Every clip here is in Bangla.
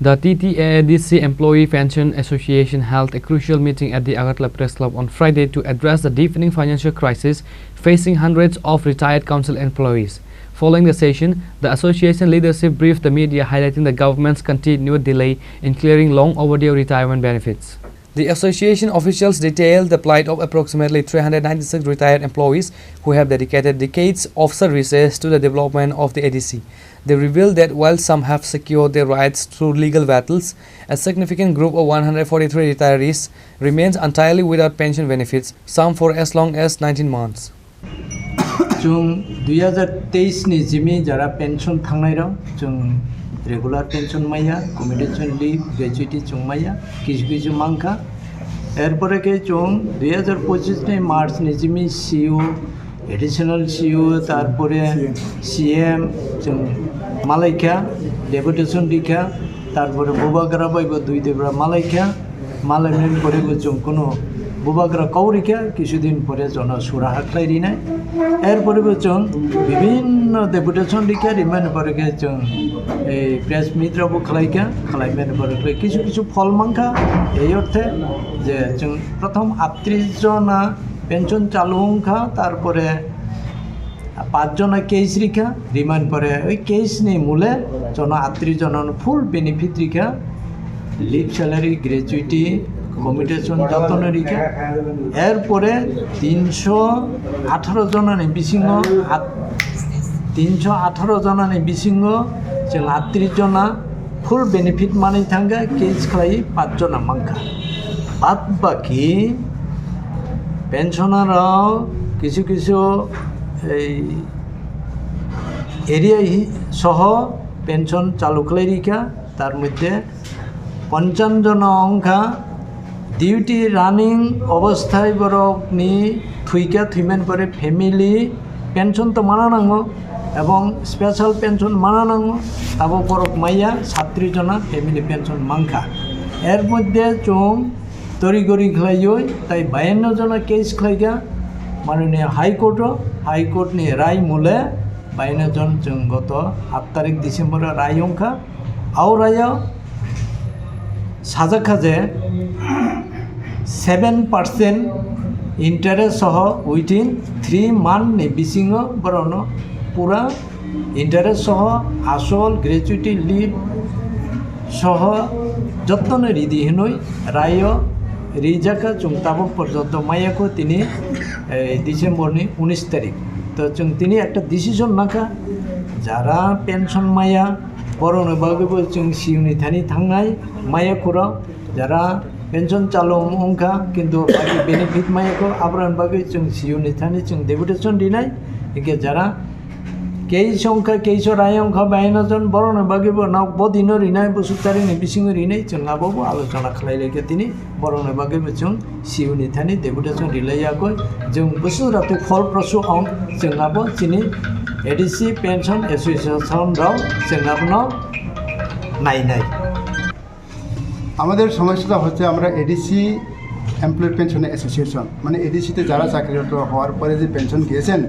The TTADC Employee Pension Association held a crucial meeting at the Agartala Press Club on Friday to address the deepening financial crisis facing hundreds of retired council employees. Following the session, the association leadership briefed the media, highlighting the government's continued delay in clearing long overdue retirement benefits. The association officials detailed the plight of approximately 396 retired employees who have dedicated decades of services to the development of the ADC. They revealed that while some have secured their rights through legal battles, a significant group of 143 retirees remains entirely without pension benefits, some for as long as 19 months. जों 2023 नि जिमी जरा पेंशन थांनायराव जों रेगुलर पेंशन माया कमिटेशन लिव ग्रेजुइटी जों माया किछु मांखा एरपरे के जों 2025 नि मार्च नि जिमी सीओ एडिशनल सीओ तारपरे सीएम जों मालाइका डेपुटेशन दिखा तारपरे बुबाग्रा बायबो दुई देब्रा मालाइका मालाइमेन परेबो जों कोनो बुबाग्रा कौरिका किछुदिन परे जना सुरा हाख्लायरिनाय एरपरेबो जों विभिन्न डेपुटेशन दिखा रिमाइन परेके जों प्रेस मित्रबो खालायका खालायमेन परेके किछु किछु फल मांखा এই অর্থে যে जों प्रथम 38 जना पेंशन चालू अंखा तारपरे 5 जना केस रिखा रिमाइन परे ओई केस नि मूले जना 38 जना full benefit रिखा live salary ग्रेजुइटी commutation যতন রিখা এরপরে 318 জনানি বিসিঙ্গ 318 জনানি বিসিঙ্গ जों 38 जना फुल बेनिफिट माने थांगा केस खालाय 5 जना मांखा बाद बाकी पेंशनाराव किछु किछु एरिया सह पेंशन चालू खालाय रिखा तार मध्य 55 जना अंखा ডিউটি রানিং অবস্থায় বরকনি থুইকা থুইমেন পরে ফ্যামিলি পেনশন তো মানা নাঙ্গো এবং স্পেশাল পেনশন মানা নাঙ্গো তাবো বরক মাইয়া 37 জনা ফ্যামিলি পেনশন মাংখা এর মধ্যে চোং তরিগরি খাইয়ই তাই 52 জনা কেস খাইগা মাননীয় হাইকোর্ট নি রায় মূলে 52 জন जों গত 8 তারিখ ডিসেম্বর রায় अंखा আও রায় সাজা খাজে 7% इंटरेस्ट सह उइथिन 3 मान्थ नि बिसिंग बरन पूरा इंटरेस्ट सह आसल ग्रेजुइटी लिव सह जतन रिदि हनय राय रिजाका जों ताबो पर्यन्त मायाको तिनि डिसेम्बर नि 19 तारिख तो जों तिनि एकटा डिसिजन नाका जारा पेंशन माया बरन बागैबो जों सिउनि थानि थांनाय मायाखुरा जारा पेंशन चालू अंखा किंतु बाकी बेनिफिट मायाको आब्रान बागै जों सिउनि थानि जों डेपुटेशन दिनाय इके जारा केई संख्या केइसो राय अंखा 52 जन बरन बागैबो नाव बदिन रिनाय बसुतारि नि बिसिंग रिनाय जों आबाबो आलोचना खालायलायके तिनि बरन बागैबो जों सिउनि थानि डेपुटेशन दिलायाखै जों बोसोराते फलप्रसु अं जों आबो तिनि एडिसि पेंशन एसोसिएशन राव जों आबनो नायनाय আমাদের সমস্যাটা হচ্ছে আমরা এডিসি এমপ্লয়ি পেনশন অ্যাসোসিয়েশন মানে এডিসিতে যারা চাকরিরত হওয়ার পরে যে পেনশন গিয়েছেন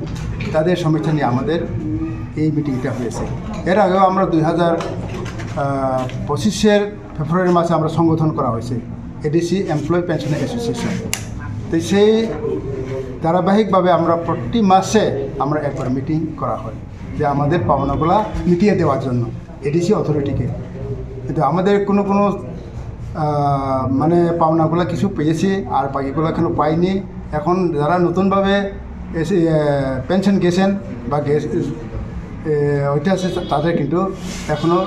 তাদের সমস্যা নিয়ে আমাদের এই মিটিংটা হয়েছে এর আগেও আমরা 2025 ফেব্রুয়ারি মাসে আমরা সংগঠন করা হয়েছে এডিসি এমপ্লয়ি পেনশন অ্যাসোসিয়েশন তো সেই ধারাবাহিকভাবে আমরা প্রতি মাসে আমরা একবার মিটিং করা হয় যে আমাদের পাওনাগুলা মিটিয়ে দেওয়ার জন্য এডিসি অথরিটিকে কিন্তু আমাদের কোনো মানে পাওনাগুলো কিছু পেয়েছি আর বাকিগুলো এখনও পাইনি এখন যারা নতুনভাবে এসে পেনশন গেছেন বা ওইটা আছে তাদের কিন্তু এখনও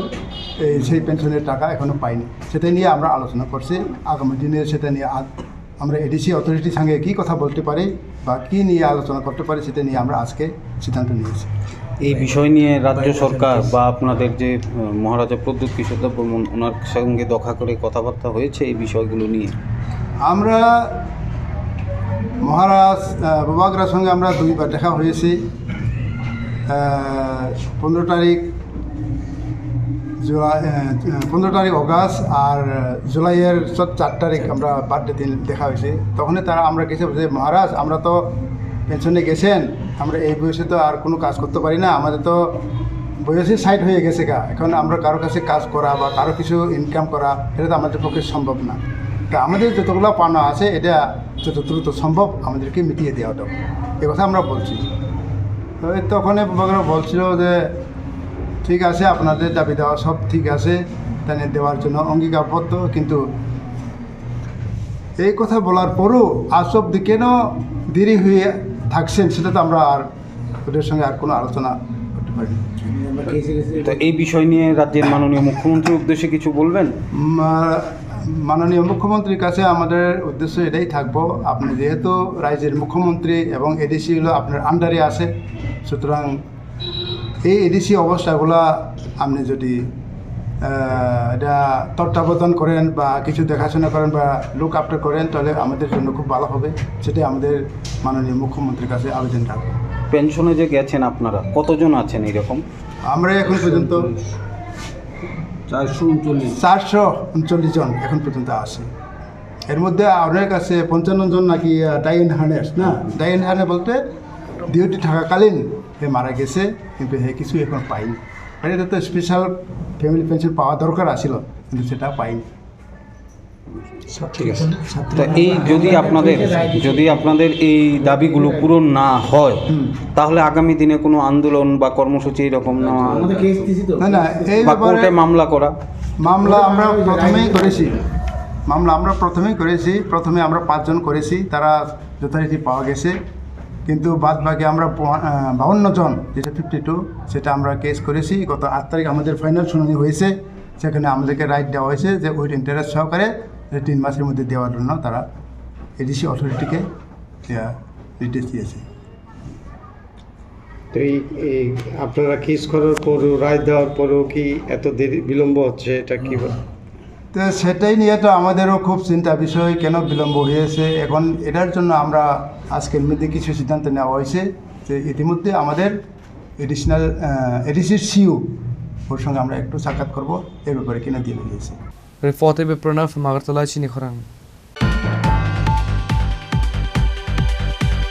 সেই পেনশনের টাকা এখনও পাইনি সেটা নিয়ে আমরা আলোচনা করছি আগামী দিনে সেটা নিয়ে আমরা এডিসি অথরিটির সঙ্গে কী কথা বলতে পারি বা কী নিয়ে আলোচনা করতে পারি সেটা নিয়ে আমরা আজকে সিদ্ধান্ত নিয়েছি এই বিষয় নিয়ে রাজ্য সরকার বা আপনাদের যে মহারাজা প্রদ্যুৎ কিশোর দেব বর্মন ওনার সঙ্গে দেখা করে কথাবার্তা হয়েছে এই বিষয়গুলো নিয়ে আমরা মহারাজ বুবাগ্রার সঙ্গে আমরা 2বার দেখা হয়েছি 15 তারিখ জুলাই 15 তারিখ অগাস্ট আর জুলাইয়ের 4 তারিখ আমরা বার্থডে দিন দেখা হয়েছে তখনই তারা আমরা গেছি যে মহারাজ আমরা তো পেনশনে গেছেন আমরা এই বয়সে তো আর কোনো কাজ করতে পারি না আমাদের তো বয়সে সাইড হয়ে গেছে গা, এখন আমরা কারো কাছে কাজ করা বা কারো কিছু ইনকাম করা এটা তো আমাদের পক্ষে সম্ভব না। তা আমাদের যতগুলো পাওনা আছে এটা যত দ্রুত সম্ভব আমাদেরকে মিটিয়ে দেওয়া দাও, এ কথা আমরা বলছি। তো তখন বলছিল যে ঠিক আছে, আপনাদের দাবি দেওয়া সব ঠিক আছে, তাই দেওয়ার জন্য অঙ্গীকারবদ্ধ, কিন্তু এই কথা বলার পরও আজ অব্দি কেন দেরি হয়ে থাকছেন সেটা তো আমরা আর ওদের সঙ্গে আর কোনো আলোচনা করতে পারি। তো এই বিষয় নিয়ে রাজ্যের মাননীয় মুখ্যমন্ত্রীর উদ্দেশ্যে কিছু বলবেন? মাননীয় মুখ্যমন্ত্রীর কাছে আমাদের উদ্দেশ্য এটাই থাকবো, আপনি যেহেতু রাজ্যের মুখ্যমন্ত্রী এবং এডিসি হলো আপনার আন্ডারে আছে, সুতরাং এই এডিসি অবস্থাগুলো আপনি যদি এটা তত্ত্বাবধান করেন বা কিছু দেখাশোনা করেন বা লুক আফটার করেন, তাহলে আমাদের জন্য খুব ভালো হবে। সেটাই আমাদের মাননীয় মুখ্যমন্ত্রীর কাছে আবেদন রাখবো। পেনশনে যে গেছেন আপনারা কতজন আছেন এরকম? আমরা এখন পর্যন্ত 439 জন এখন পর্যন্ত আছে। এর মধ্যে অনেক আছে 55 জন নাকি ডাইন হার্নেস, না ডাইন হার্নে বলতে ডিউটি থাকাকালীন হে মারা গেছে, কিন্তু হে কিছু এখন পাইনি। মানে এটা তো স্পেশাল ফ্যামিলি পেনশন পাওয়া দরকার আছিল, কিন্তু সেটা পাইনি। ঠিক আছে। তো এই যদি আপনাদের এই দাবিগুলো পূরণ না হয়, তাহলে আগামী দিনে কোনো আন্দোলন বা কর্মসূচি এরকম না এই বা কোর্টে মামলা করা? মামলা আমরা প্রথমেই করেছি। প্রথমে আমরা 5 জন করেছি, তারা যথারীতি পাওয়া গেছে, কিন্তু বাদ বাকি আমরা 52 জন, যেটা 52, সেটা আমরা কেস করেছি। গত 8 তারিখ আমাদের ফাইনাল শুনানি হয়েছে, সেখানে আমাদেরকে রাইট দেওয়া হয়েছে যে উইথ ইন্টারেস্ট সহকারে 3 মাসের মধ্যে দেওয়ার জন্য তারা এডিসি অথরিটিকে নির্দেশ দিয়েছে। তো এই আপনারা কেস করার পরও, রায় দেওয়ার পরেও কি এত দেরি বিলম্ব হচ্ছে, এটা কি? তো সেটাই নিয়ে তো আমাদেরও খুব চিন্তা বিষয়, কেন বিলম্ব হয়েছে। এখন এটার জন্য আমরা আজকের মধ্যে কিছু সিদ্ধান্ত নেওয়া হয়েছে যে ইতিমধ্যে আমাদের এডিসির সিইও ওর সঙ্গে আমরা একটু সাক্ষাৎ করবো, এর ব্যাপারে কিনা দিয়ে দিয়েছে। Reported by Pranav from Agartala, Chini Khorang.